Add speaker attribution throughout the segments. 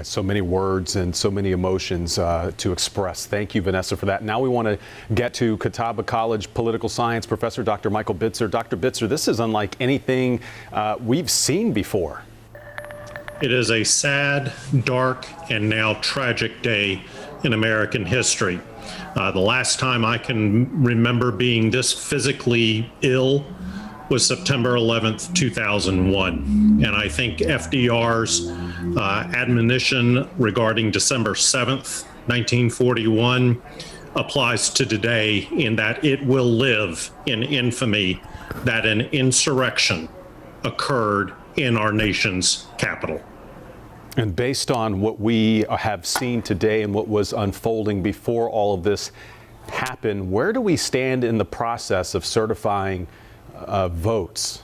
Speaker 1: So many words and so many emotions to express. Thank you, Vanessa, for that. Now we want to get to Catawba College political science professor Dr. Michael Bitzer. Dr. Bitzer, this is unlike anything we've seen before.
Speaker 2: It is a sad, dark, and now tragic day in American history. The last time I can remember being this physically ill was September 11th, 2001. And I think FDR's admonition regarding December 7th, 1941 applies to today in that it will live in infamy that an insurrection occurred in our nation's capital.
Speaker 1: And based on what we have seen today and what was unfolding before all of this happened, where do we stand in the process of certifying votes?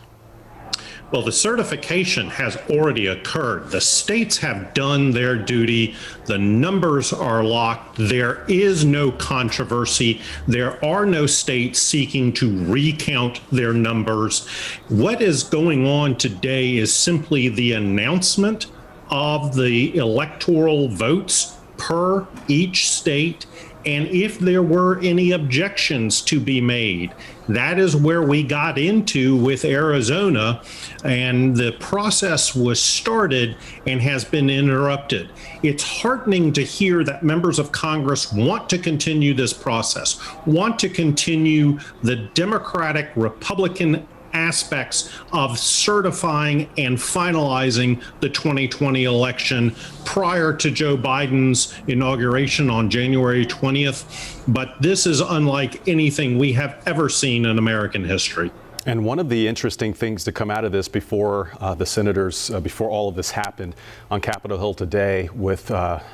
Speaker 2: Well, the certification has already occurred. The states have done their duty. The numbers are locked. There is no controversy. There are no states seeking to recount their numbers. What is going on today is simply the announcement of the electoral votes per each state, and if there were any objections to be made. That is where we got into with Arizona, and the process was started and has been interrupted. It's heartening to hear that members of Congress want to continue this process, want to continue the Democratic Republican aspects of certifying and finalizing the 2020 election prior to Joe Biden's inauguration on January 20th. But this is unlike anything we have ever seen in American history.
Speaker 1: And one of the interesting things to come out of this before the senators, before all of this happened on Capitol Hill today with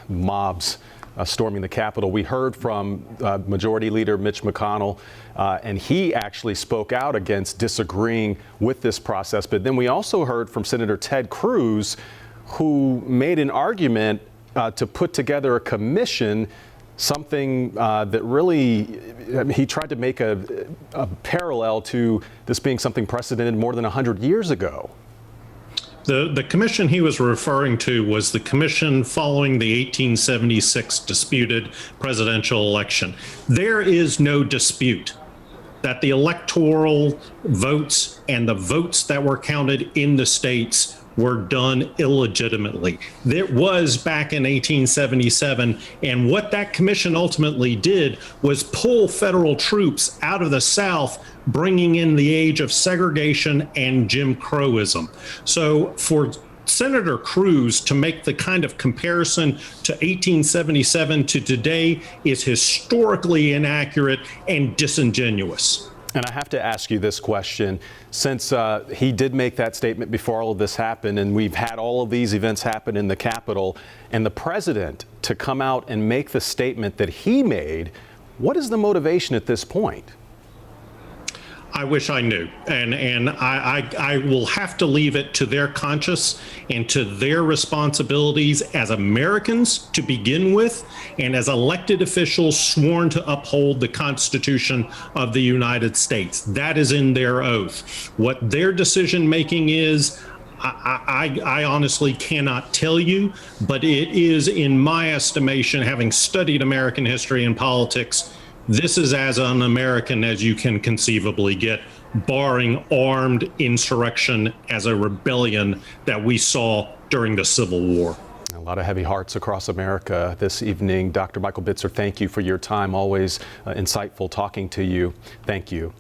Speaker 1: mobs storming the Capitol, we heard from Majority Leader Mitch McConnell, and he actually spoke out against disagreeing with this process. But then we also heard from Senator Ted Cruz, who made an argument to put together a commission, something that really, he tried to make a parallel to this being something precedented more than 100 years ago.
Speaker 2: The commission he was referring to was the commission following the 1876 disputed presidential election. There is no dispute that the electoral votes and the votes that were counted in the states were done illegitimately. It was back in 1877, and what that commission ultimately did was pull federal troops out of the South, bringing in the age of segregation and Jim Crowism. So for Senator Cruz to make the kind of comparison to 1877 to today is historically inaccurate and disingenuous.
Speaker 1: And I have to ask you this question, since he did make that statement before all of this happened, and we've had all of these events happen in the Capitol, and the president to come out and make the statement that he made, what is the motivation at this point?
Speaker 2: I wish I knew, and I will have to leave it to their conscience and to their responsibilities as Americans to begin with, and as elected officials sworn to uphold the Constitution of the United States. That is in their oath. What their decision making is, I honestly cannot tell you, but it is, in my estimation, having studied American history and politics, this is as un-American as you can conceivably get, barring armed insurrection as a rebellion that we saw during the Civil War.
Speaker 1: A lot of heavy hearts across America this evening. Dr. Michael Bitzer, thank you for your time. Always insightful talking to you. Thank you.